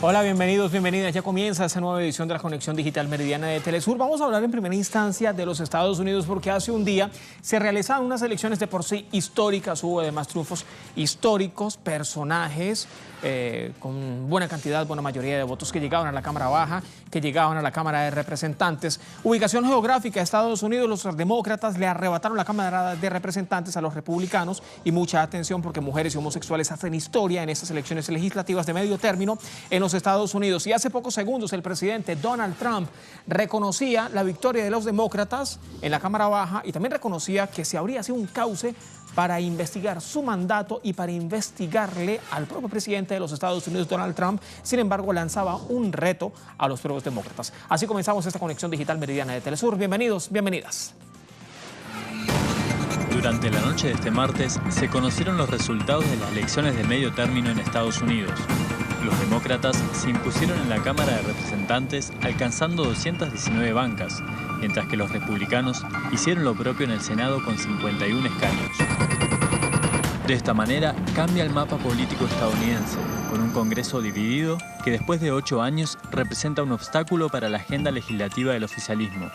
Hola, bienvenidos, bienvenidas. Ya comienza esta nueva edición de la Conexión Digital Meridiana de Telesur. Vamos a hablar en primera instancia de los Estados Unidos porque hace un día se realizaron unas elecciones de por sí históricas. Hubo además triunfos históricos, personajes con buena cantidad, buena mayoría de votos que llegaban a la Cámara Baja, que llegaban a la Cámara de Representantes. Ubicación geográfica: Estados Unidos, los demócratas le arrebataron la Cámara de Representantes a los republicanos, y mucha atención porque mujeres y homosexuales hacen historia en estas elecciones legislativas de medio término en los Estados Unidos. Y hace pocos segundos el presidente Donald Trump reconocía la victoria de los demócratas en la Cámara Baja y también reconocía que se habría sido un cauce para investigar su mandato y para investigarle al propio presidente de los Estados Unidos, Donald Trump. Sin embargo, lanzaba un reto a los propios demócratas. Así comenzamos esta Conexión Digital Meridiana de Telesur. Bienvenidos, bienvenidas. Durante la noche de este martes se conocieron los resultados de las elecciones de medio término en Estados Unidos. Los demócratas se impusieron en la Cámara de Representantes alcanzando 219 bancas, mientras que los republicanos hicieron lo propio en el Senado con 51 escaños. De esta manera cambia el mapa político estadounidense, con un Congreso dividido que después de 8 años representa un obstáculo para la agenda legislativa del oficialismo.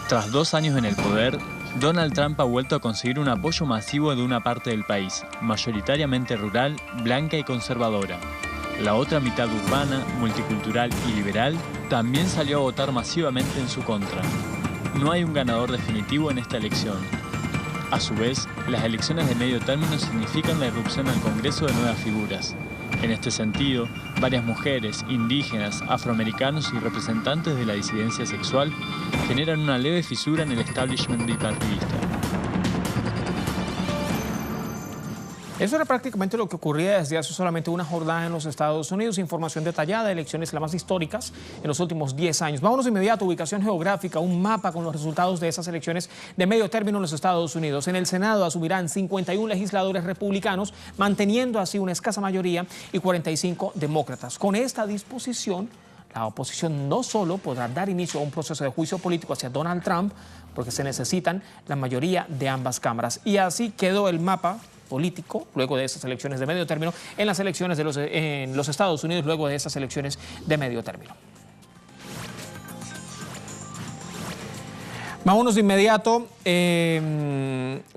Tras 2 años en el poder, Donald Trump ha vuelto a conseguir un apoyo masivo de una parte del país, mayoritariamente rural, blanca y conservadora. La otra mitad urbana, multicultural y liberal también salió a votar masivamente en su contra. No hay un ganador definitivo en esta elección. A su vez, las elecciones de medio término significan la irrupción al Congreso de nuevas figuras. En este sentido, varias mujeres, indígenas, afroamericanos y representantes de la disidencia sexual generan una leve fisura en el establishment bipartidista. Eso era prácticamente lo que ocurría desde hace solamente una jornada en los Estados Unidos. Información detallada de elecciones las más históricas en los últimos 10 años. Vámonos de inmediato a ubicación geográfica, un mapa con los resultados de esas elecciones de medio término en los Estados Unidos. En el Senado asumirán 51 legisladores republicanos, manteniendo así una escasa mayoría, y 45 demócratas. Con esta disposición, la oposición no solo podrá dar inicio a un proceso de juicio político hacia Donald Trump, porque se necesitan la mayoría de ambas cámaras. Y así quedó el mapa político luego de estas elecciones de medio término en las elecciones en los Estados Unidos, luego de estas elecciones de medio término. Vámonos de inmediato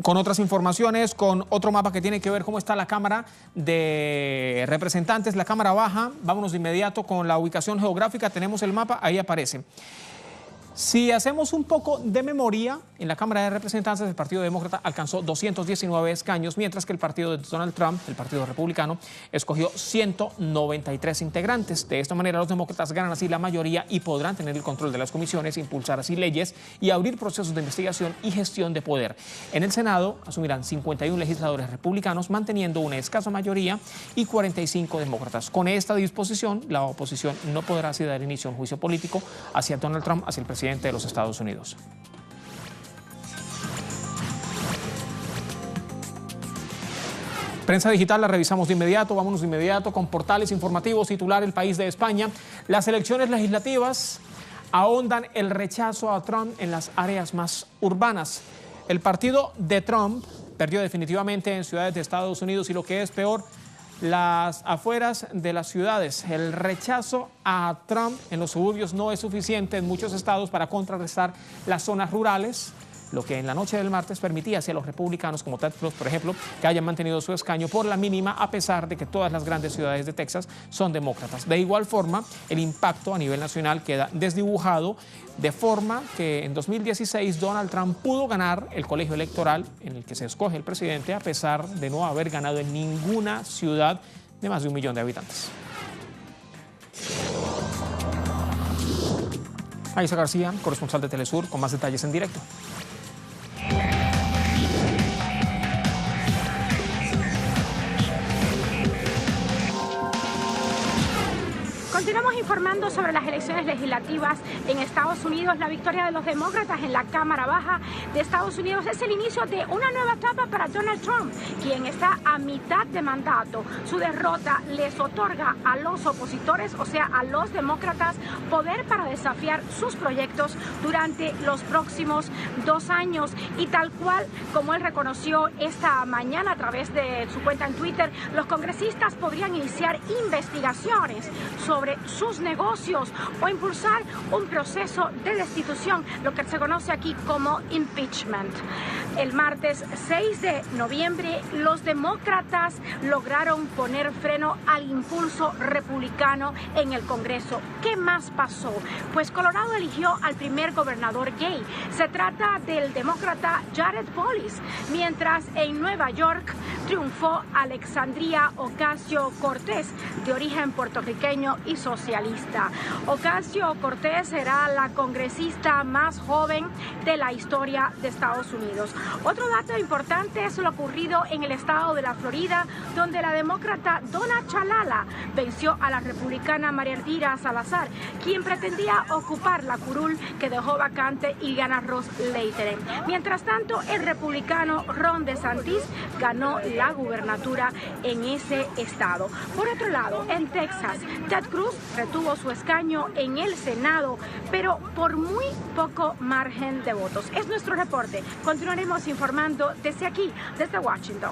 con otras informaciones, con otro mapa que tiene que ver cómo está la Cámara de Representantes, la Cámara Baja. Vámonos de inmediato con la ubicación geográfica. Tenemos el mapa, ahí aparece. Si hacemos un poco de memoria, en la Cámara de Representantes el Partido Demócrata alcanzó 219 escaños, mientras que el partido de Donald Trump, el Partido Republicano, escogió 193 integrantes. De esta manera los demócratas ganan así la mayoría y podrán tener el control de las comisiones, impulsar así leyes y abrir procesos de investigación y gestión de poder. En el Senado asumirán 51 legisladores republicanos, manteniendo una escasa mayoría, y 45 demócratas. Con esta disposición, la oposición no podrá así dar inicio a un juicio político hacia Donald Trump, hacia el presidente de los Estados Unidos. Prensa digital la revisamos de inmediato. Vámonos de inmediato con portales informativos. Titular: El País de España. Las elecciones legislativas ahondan el rechazo a Trump en las áreas más urbanas. El partido de Trump perdió definitivamente en ciudades de Estados Unidos y, lo que es peor, las afueras de las ciudades. El rechazo a Trump en los suburbios no es suficiente en muchos estados para contrarrestar las zonas rurales, lo que en la noche del martes permitía hacia los republicanos como Ted Cruz, por ejemplo, que hayan mantenido su escaño por la mínima, a pesar de que todas las grandes ciudades de Texas son demócratas. De igual forma, el impacto a nivel nacional queda desdibujado, de forma que en 2016 Donald Trump pudo ganar el colegio electoral en el que se escoge el presidente, a pesar de no haber ganado en ninguna ciudad de más de 1 millón de habitantes. Aiza García, corresponsal de Telesur, con más detalles en directo. Continuamos informando sobre las elecciones legislativas en Estados Unidos. La victoria de los demócratas en la Cámara Baja de Estados Unidos es el inicio de una nueva etapa para Donald Trump, quien está a mitad de mandato. Su derrota les otorga a los opositores, o sea, a los demócratas, poder para desafiar sus proyectos durante los próximos 2 años. Y tal cual como él reconoció esta mañana a través de su cuenta en Twitter, los congresistas podrían iniciar investigaciones sobre sus negocios o impulsar un proceso de destitución, lo que se conoce aquí como impeachment. El martes 6 de noviembre, los demócratas lograron poner freno al impulso republicano en el Congreso. ¿Qué más pasó? Pues Colorado eligió al primer gobernador gay. Se trata del demócrata Jared Polis, mientras en Nueva York triunfó Alexandria Ocasio-Cortez, de origen puertorriqueño y socialista. Ocasio-Cortez será la congresista más joven de la historia de Estados Unidos. Otro dato importante es lo ocurrido en el estado de la Florida, donde la demócrata Donna Chalala venció a la republicana María Elvira Salazar, quien pretendía ocupar la curul que dejó vacante Iliana Ross Lehtinen. Mientras tanto, el republicano Ron DeSantis ganó la gubernatura en ese estado. Por otro lado, en Texas, Ted Cruz retuvo su escaño en el Senado, pero por muy poco margen de votos. Es nuestro reporte. Continuaremos informando desde aquí, desde Washington.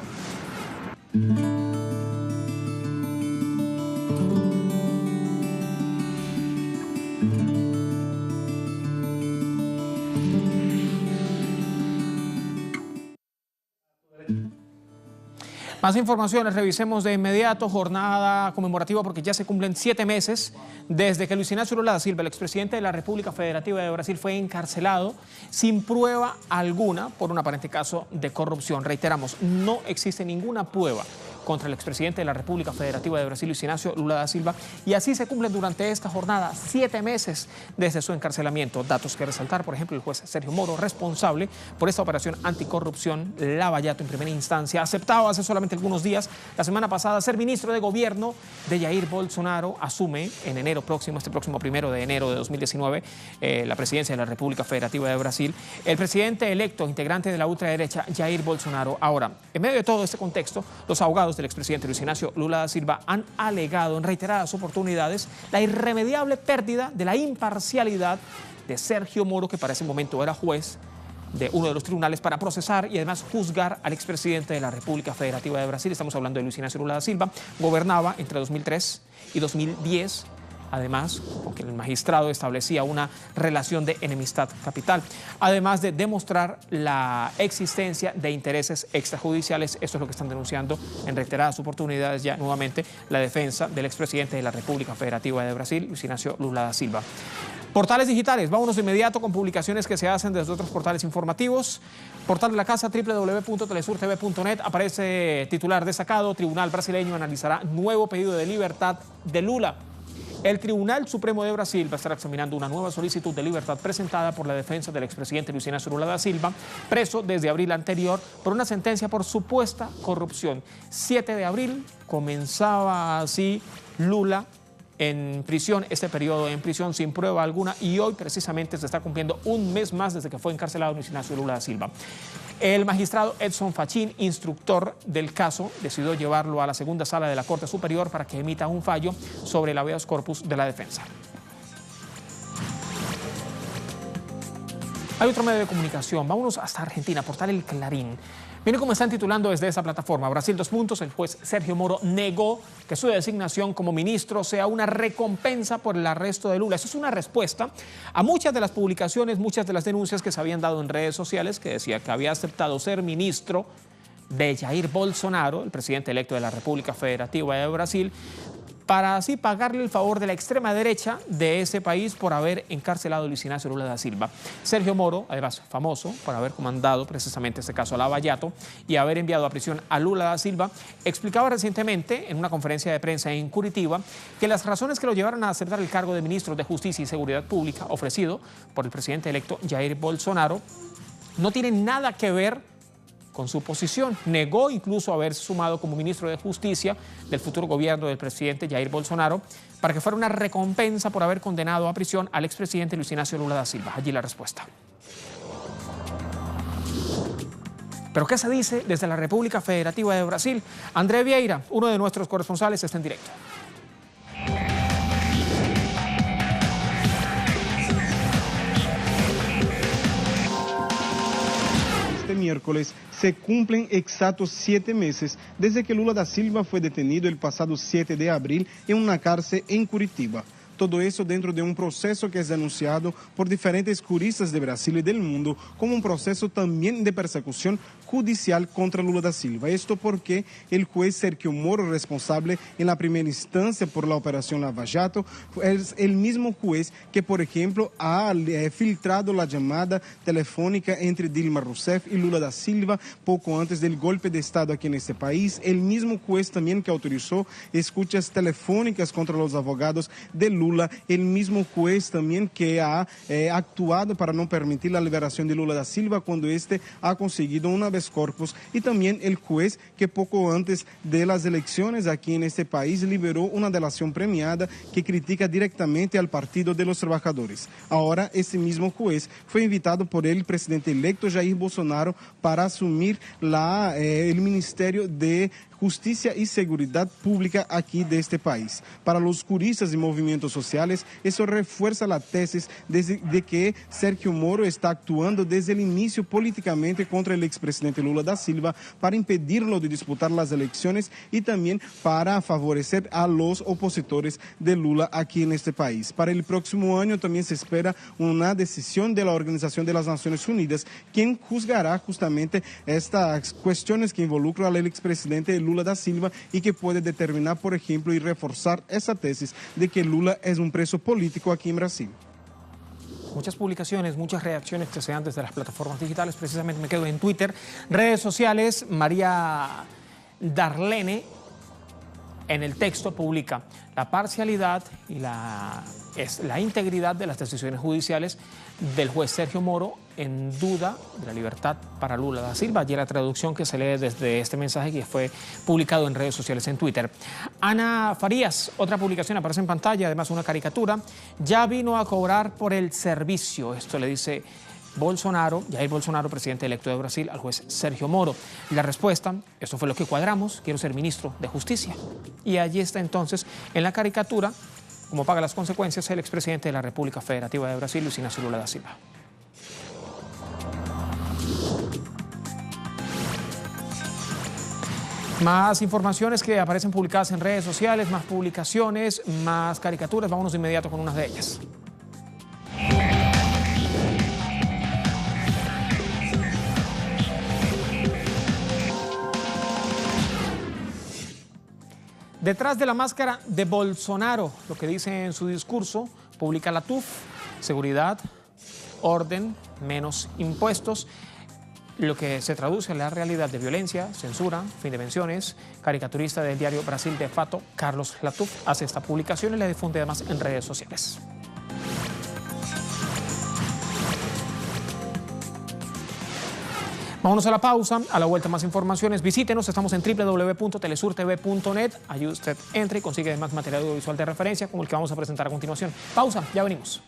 Más informaciones, revisemos de inmediato jornada conmemorativa porque ya se cumplen 7 meses desde que Luis Ignacio Lula da Silva, el expresidente de la República Federativa de Brasil, fue encarcelado sin prueba alguna por un aparente caso de corrupción. Reiteramos, no existe ninguna prueba contra el expresidente de la República Federativa de Brasil, Luis Ignacio Lula da Silva, y así se cumplen durante esta jornada 7 meses desde su encarcelamiento. Datos que resaltar, por ejemplo, el juez Sergio Moro, responsable por esta operación anticorrupción, Lavallato en primera instancia, aceptado hace solamente algunos días, la semana pasada, ser ministro de gobierno de Jair Bolsonaro, asume en enero próximo, este próximo 1 de enero de 2019, la presidencia de la República Federativa de Brasil. El presidente electo, integrante de la ultraderecha, Jair Bolsonaro. Ahora, en medio de todo este contexto, los abogados del expresidente Luis Ignacio Lula da Silva han alegado en reiteradas oportunidades la irremediable pérdida de la imparcialidad de Sergio Moro, que para ese momento era juez de uno de los tribunales para procesar y además juzgar al expresidente de la República Federativa de Brasil. Estamos hablando de Luis Ignacio Lula da Silva. Gobernaba entre 2003 y 2010. Además, porque el magistrado establecía una relación de enemistad capital, además de demostrar la existencia de intereses extrajudiciales. Esto es lo que están denunciando en reiteradas oportunidades ya nuevamente la defensa del expresidente de la República Federativa de Brasil, Luis Ignacio Lula da Silva. Portales digitales, vámonos de inmediato con publicaciones que se hacen desde otros portales informativos. Portal de la casa, www.telesurtv.net, aparece titular destacado: Tribunal brasileño analizará nuevo pedido de libertad de Lula. El Tribunal Supremo de Brasil va a estar examinando una nueva solicitud de libertad presentada por la defensa del expresidente Luis Ignacio Lula da Silva, preso desde abril anterior por una sentencia por supuesta corrupción. 7 de abril comenzaba así Lula en prisión, este periodo en prisión sin prueba alguna, y hoy precisamente se está cumpliendo un mes más desde que fue encarcelado Luis Ignacio Lula da Silva. El magistrado Edson Fachin, instructor del caso, decidió llevarlo a la segunda sala de la Corte Superior para que emita un fallo sobre el habeas corpus de la defensa. Hay otro medio de comunicación, vámonos hasta Argentina, portal El Clarín. Miren cómo están titulando desde esa plataforma. Brasil, el juez Sergio Moro negó que su designación como ministro sea una recompensa por el arresto de Lula. Eso es una respuesta a muchas de las publicaciones, muchas de las denuncias que se habían dado en redes sociales, que decía que había aceptado ser ministro de Jair Bolsonaro, el presidente electo de la República Federativa de Brasil, para así pagarle el favor de la extrema derecha de ese país por haber encarcelado a Luis Ignacio Lula da Silva. Sergio Moro, además famoso por haber comandado precisamente este caso a Lavallato y haber enviado a prisión a Lula da Silva, explicaba recientemente en una conferencia de prensa en Curitiba que las razones que lo llevaron a aceptar el cargo de ministro de Justicia y Seguridad Pública ofrecido por el presidente electo Jair Bolsonaro no tienen nada que ver con su posición. Negó incluso haberse sumado como ministro de Justicia del futuro gobierno del presidente Jair Bolsonaro para que fuera una recompensa por haber condenado a prisión al expresidente Luis Inácio Lula da Silva. Allí la respuesta. ¿Pero qué se dice desde la República Federativa de Brasil? André Vieira, uno de nuestros corresponsales, está en directo. Este miércoles se cumplen exactos 7 meses desde que Lula da Silva fue detenido el pasado 7 de abril en una cárcel en Curitiba. Todo eso dentro de un proceso que es denunciado por diferentes juristas de Brasil y del mundo como un proceso también de persecución judicial contra Lula da Silva. Esto porque el juez Sergio Moro, responsable en la primera instancia por la operación Lava Jato, es el mismo juez que, por ejemplo, ha filtrado la llamada telefónica entre Dilma Rousseff y Lula da Silva poco antes del golpe de Estado aquí en este país. El mismo juez también que autorizó escuchas telefónicas contra los abogados de Lula. El mismo juez también que ha actuado para no permitir la liberación de Lula da Silva cuando este ha conseguido una vez corpus, y también el juez que poco antes de las elecciones aquí en este país liberó una delación premiada que critica directamente al Partido de los Trabajadores. Ahora ese mismo juez fue invitado por el presidente electo Jair Bolsonaro para asumir el Ministerio de Justicia y Seguridad Pública aquí de este país. Para los juristas y movimientos sociales, eso refuerza la tesis de que Sergio Moro está actuando desde el inicio políticamente contra el expresidente Lula da Silva para impedirlo de disputar las elecciones y también para favorecer a los opositores de Lula aquí en este país. Para el próximo año también se espera una decisión de la Organización de las Naciones Unidas, quien juzgará justamente estas cuestiones que involucran al expresidente Lula da Silva y que puede determinar, por ejemplo, y reforzar esa tesis de que Lula es un preso político aquí en Brasil. Muchas publicaciones, muchas reacciones que se dan desde las plataformas digitales. Precisamente me quedo en Twitter, redes sociales. María Darlene en el texto publica: la parcialidad y la integridad de las decisiones judiciales del juez Sergio Moro en duda de la libertad para Lula da Silva. Allí la traducción que se lee desde este mensaje que fue publicado en redes sociales en Twitter. Ana Farías, otra publicación aparece en pantalla, además una caricatura. Ya vino a cobrar por el servicio. Esto le dice Jair Bolsonaro, presidente electo de Brasil, al juez Sergio Moro. Y la respuesta: esto fue lo que cuadramos, quiero ser ministro de Justicia. Y allí está entonces en la caricatura, como paga las consecuencias, el expresidente de la República Federativa de Brasil, Luis Inácio Lula da Silva. Más informaciones que aparecen publicadas en redes sociales, más publicaciones, más caricaturas. Vámonos de inmediato con unas de ellas. Detrás de la máscara de Bolsonaro, lo que dice en su discurso, publica la TUF: seguridad, orden, menos impuestos. Lo que se traduce en la realidad de violencia, censura, fin de pensiones. Caricaturista del diario Brasil de Fato, Carlos Latuf, hace esta publicación y la difunde además en redes sociales. Vámonos a la pausa, a la vuelta más informaciones. Visítenos, estamos en www.telesurtv.net. Allí usted entra y consigue además material audiovisual de referencia como el que vamos a presentar a continuación. Pausa, ya venimos.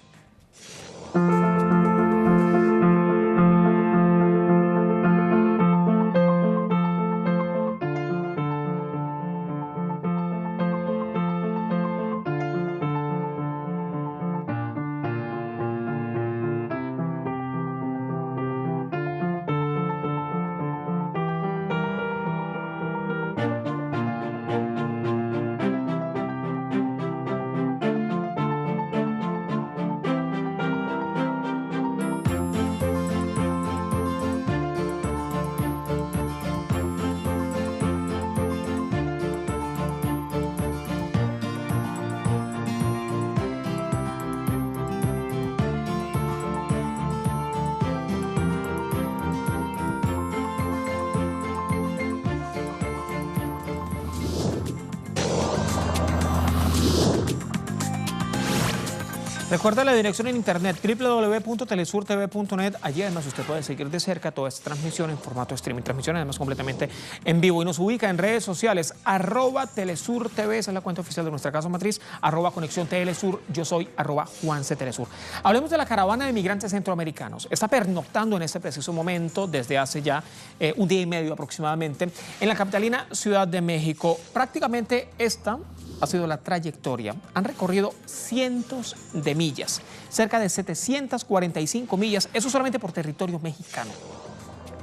Recuerda la dirección en internet www.telesurtv.net. Allí además usted puede seguir de cerca toda esta transmisión en formato streaming, transmisión además completamente en vivo, y nos ubica en redes sociales @TelesurTV, esa es la cuenta oficial de nuestra casa matriz, @Conexión Telesur, yo soy @JuanceTelesur. Hablemos de la caravana de migrantes centroamericanos. Está pernoctando en este preciso momento desde hace ya un día y medio aproximadamente en la capitalina Ciudad de México. Prácticamente esta ha sido la trayectoria. Han recorrido cientos de millas, cerca de 745 millas, eso solamente por territorio mexicano.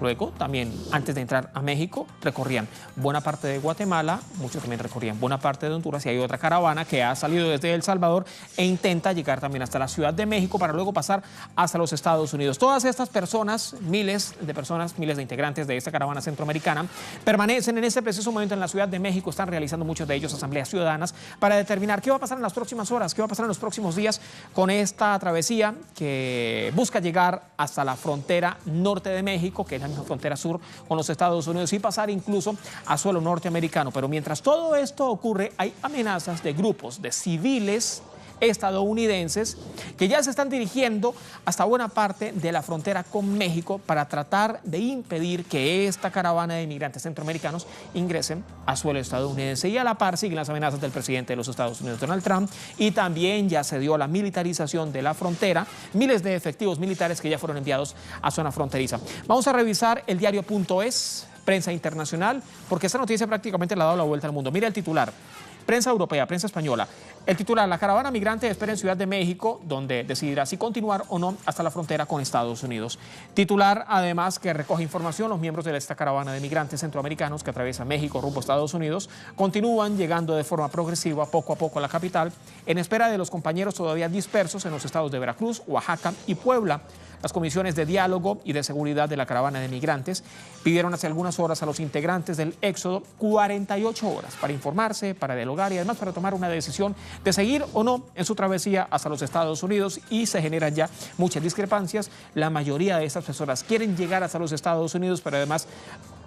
Luego, también, antes de entrar a México, recorrían buena parte de Guatemala, muchos también recorrían buena parte de Honduras, y hay otra caravana que ha salido desde El Salvador e intenta llegar también hasta la Ciudad de México para luego pasar hasta los Estados Unidos. Todas estas personas, miles de integrantes de esta caravana centroamericana, permanecen en este preciso momento en la Ciudad de México. Están realizando muchos de ellos asambleas ciudadanas para determinar qué va a pasar en las próximas horas, qué va a pasar en los próximos días con esta travesía que busca llegar hasta la frontera norte de México, que es la frontera sur con los Estados Unidos, y pasar incluso a suelo norteamericano. Pero mientras todo esto ocurre, hay amenazas de grupos de civiles estadounidenses que ya se están dirigiendo hasta buena parte de la frontera con México para tratar de impedir que esta caravana de inmigrantes centroamericanos ingresen a suelo estadounidense. Y a la par siguen las amenazas del presidente de los Estados Unidos, Donald Trump, y también ya se dio la militarización de la frontera, miles de efectivos militares que ya fueron enviados a zona fronteriza. Vamos a revisar el diario.es, prensa internacional, porque esta noticia prácticamente le ha dado la vuelta al mundo. Mira el titular. Prensa europea, prensa española. El titular: la caravana migrante espera en Ciudad de México, donde decidirá si continuar o no hasta la frontera con Estados Unidos. Titular, además, que recoge información: los miembros de esta caravana de migrantes centroamericanos que atraviesa México rumbo a Estados Unidos continúan llegando de forma progresiva, poco a poco, a la capital, en espera de los compañeros todavía dispersos en los estados de Veracruz, Oaxaca y Puebla. Las comisiones de diálogo y de seguridad de la caravana de migrantes pidieron hace algunas horas a los integrantes del éxodo 48 horas para informarse, para dialogar y además para tomar una decisión de seguir o no en su travesía hasta los Estados Unidos, y se generan ya muchas discrepancias. La mayoría de estas personas quieren llegar hasta los Estados Unidos, pero además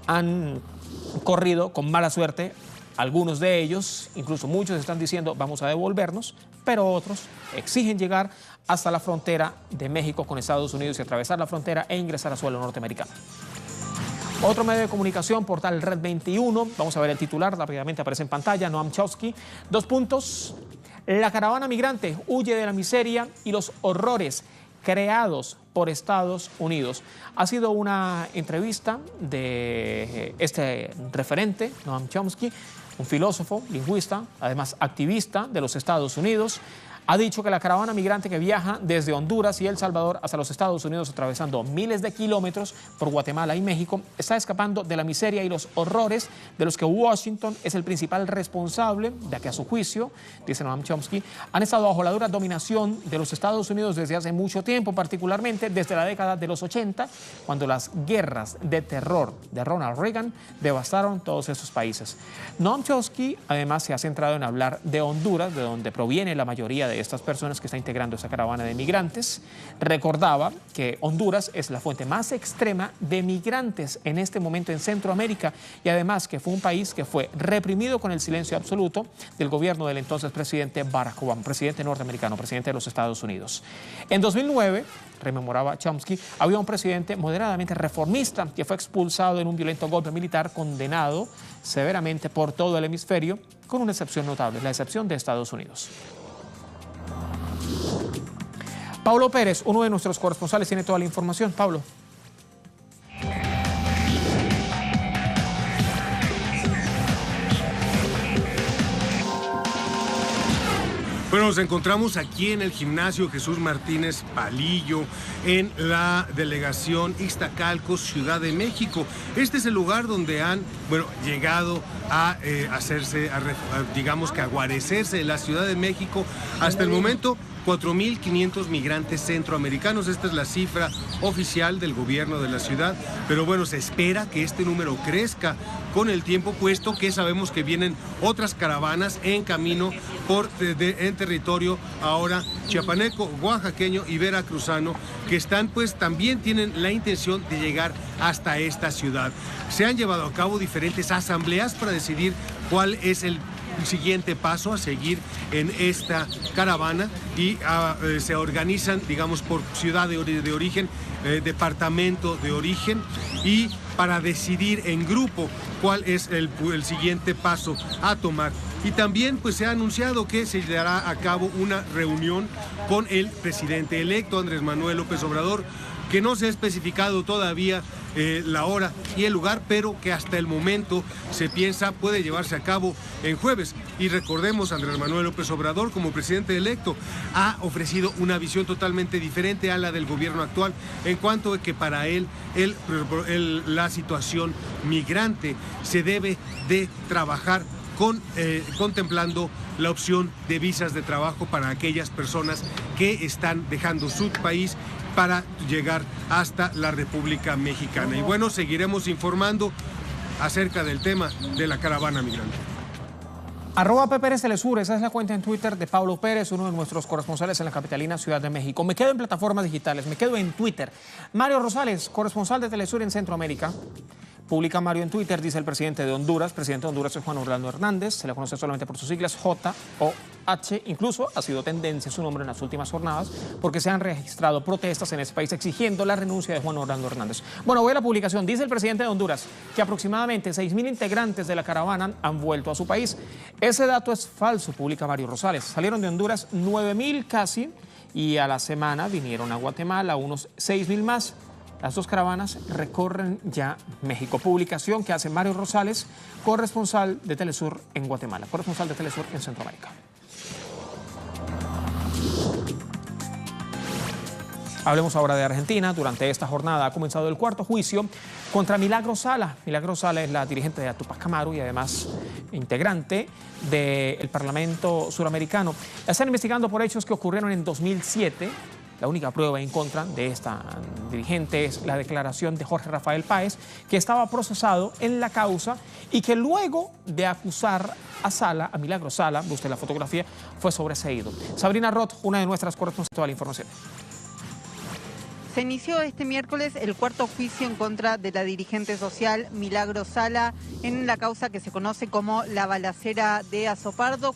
han corrido con mala suerte. Algunos de ellos, incluso muchos, están diciendo vamos a devolvernos, pero otros exigen llegar hasta la frontera de México con Estados Unidos y atravesar la frontera e ingresar a suelo norteamericano. Otro medio de comunicación, portal Red 21, vamos a ver el titular, rápidamente aparece en pantalla: Noam Chomsky, 2 puntos, la caravana migrante huye de la miseria y los horrores creados por Estados Unidos. Ha sido una entrevista de este referente, Noam Chomsky, un filósofo, lingüista, además activista de los Estados Unidos. Ha dicho que la caravana migrante que viaja desde Honduras y El Salvador hasta los Estados Unidos, atravesando miles de kilómetros por Guatemala y México, está escapando de la miseria y los horrores de los que Washington es el principal responsable, ya que a su juicio, dice Noam Chomsky, han estado bajo la dura dominación de los Estados Unidos desde hace mucho tiempo, particularmente desde la década de los 80, cuando las guerras de terror de Ronald Reagan devastaron todos esos países. Noam Chomsky además se ha centrado en hablar de Honduras, de donde proviene la mayoría de estas personas que está integrando esa caravana de migrantes. Recordaba que Honduras es la fuente más extrema de migrantes en este momento en Centroamérica, y además que fue un país que fue reprimido con el silencio absoluto del gobierno del entonces presidente Barack Obama, presidente norteamericano, presidente de los Estados Unidos. En 2009, rememoraba Chomsky, había un presidente moderadamente reformista que fue expulsado en un violento golpe militar, condenado severamente por todo el hemisferio, con una excepción notable, la excepción de Estados Unidos. Pablo Pérez, uno de nuestros corresponsales, tiene toda la información. Pablo. Bueno, nos encontramos aquí en el gimnasio Jesús Martínez Palillo, en la delegación Ixtacalco, Ciudad de México. Este es el lugar donde han, llegado a digamos que a guarecerse en la Ciudad de México hasta el momento 4.500 migrantes centroamericanos. Esta es la cifra oficial del gobierno de la ciudad, pero bueno, se espera que este número crezca con el tiempo, puesto que sabemos que vienen otras caravanas en camino en territorio ahora chiapaneco, oaxaqueño y veracruzano, que están, pues también tienen la intención de llegar hasta esta ciudad. Se han llevado a cabo diferentes asambleas para decidir cuál es el siguiente paso a seguir en esta caravana y se organizan, digamos, por ciudad de origen, departamento de origen, y para decidir en grupo cuál es el siguiente paso a tomar. Y también pues se ha anunciado que se llevará a cabo una reunión con el presidente electo, Andrés Manuel López Obrador, que no se ha especificado todavía la hora y el lugar, pero que hasta el momento se piensa puede llevarse a cabo en jueves. Y recordemos, Andrés Manuel López Obrador, como presidente electo, ha ofrecido una visión totalmente diferente a la del gobierno actual, en cuanto a que para él la situación migrante se debe de trabajar contemplando la opción de visas de trabajo para aquellas personas que están dejando su país para llegar hasta la República Mexicana. Y bueno, seguiremos informando acerca del tema de la caravana migrante. @PPérez-Telesur, esa es la cuenta en Twitter de Pablo Pérez, uno de nuestros corresponsales en la capitalina Ciudad de México. Me quedo en plataformas digitales, me quedo en Twitter. Mario Rosales, corresponsal de Telesur en Centroamérica. Publica Mario en Twitter, dice el presidente de Honduras. Presidente de Honduras es Juan Orlando Hernández, se le conoce solamente por sus siglas JOH. Incluso ha sido tendencia su nombre en las últimas jornadas porque se han registrado protestas en ese país exigiendo la renuncia de Juan Orlando Hernández. Bueno, voy a la publicación. Dice el presidente de Honduras que aproximadamente 6.000 integrantes de la caravana han vuelto a su país. Ese dato es falso, publica Mario Rosales. Salieron de Honduras 9.000 casi y a la semana vinieron a Guatemala unos 6.000 más. Las dos caravanas recorren ya México. Publicación que hace Mario Rosales, corresponsal de Telesur en Guatemala, corresponsal de Telesur en Centroamérica. Hablemos ahora de Argentina. Durante esta jornada ha comenzado el cuarto juicio contra Milagro Sala. Milagro Sala es la dirigente de Tupac Amaru y además integrante del Parlamento Suramericano. La están investigando por hechos que ocurrieron en 2007. La única prueba en contra de esta dirigente es la declaración de Jorge Rafael Páez, que estaba procesado en la causa y que luego de acusar a Sala, a Milagro Sala, busque la fotografía, fue sobreseído. Sabrina Roth, una de nuestras corresponsales de la información. Se inició este miércoles el cuarto juicio en contra de la dirigente social Milagro Sala en la causa que se conoce como la balacera de Azopardo,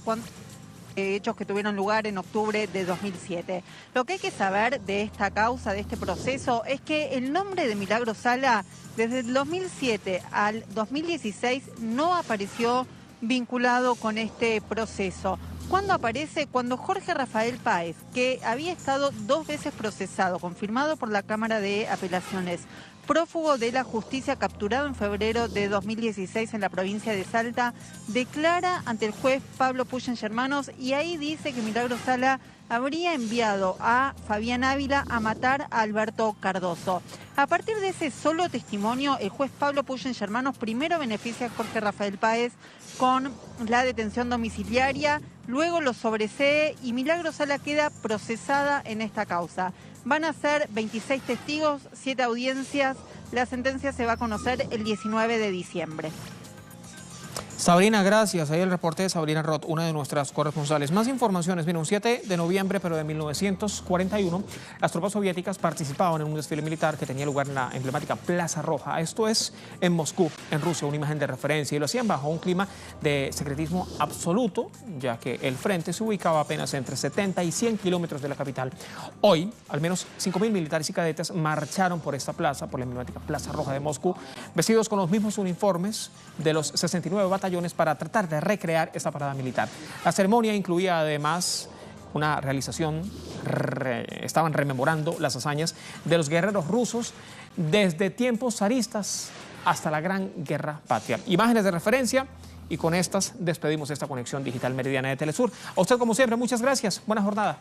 hechos que tuvieron lugar en octubre de 2007. Lo que hay que saber de esta causa, de este proceso, es que el nombre de Milagro Sala desde el 2007 al 2016 no apareció vinculado con este proceso. ¿Cuándo aparece? Cuando Jorge Rafael Páez, que había estado 2 veces procesado, confirmado por la Cámara de Apelaciones, prófugo de la justicia, capturado en febrero de 2016 en la provincia de Salta, declara ante el juez Pablo Puyen-Germanos y ahí dice que Milagro Sala habría enviado a Fabián Ávila a matar a Alberto Cardoso. A partir de ese solo testimonio, el juez Pablo Puyen-Germanos primero beneficia a Jorge Rafael Páez con la detención domiciliaria, luego lo sobresee y Milagro Sala queda procesada en esta causa. Van a ser 26 testigos, 7 audiencias. La sentencia se va a conocer el 19 de diciembre. Sabrina, gracias. Ahí el reporte de Sabrina Roth, una de nuestras corresponsales. Más informaciones. Mira, un 7 de noviembre, pero de 1941, las tropas soviéticas participaban en un desfile militar que tenía lugar en la emblemática Plaza Roja. Esto es en Moscú, en Rusia, una imagen de referencia. Y lo hacían bajo un clima de secretismo absoluto, ya que el frente se ubicaba apenas entre 70 y 100 kilómetros de la capital. Hoy, al menos 5.000 militares y cadetes marcharon por esta plaza, por la emblemática Plaza Roja de Moscú, vestidos con los mismos uniformes de los 69 batallones para tratar de recrear esta parada militar. La ceremonia incluía además una realización, estaban rememorando las hazañas de los guerreros rusos desde tiempos zaristas hasta la Gran Guerra Patria. Imágenes de referencia y con estas despedimos esta conexión digital meridiana de Telesur. A usted como siempre, muchas gracias. Buena jornada.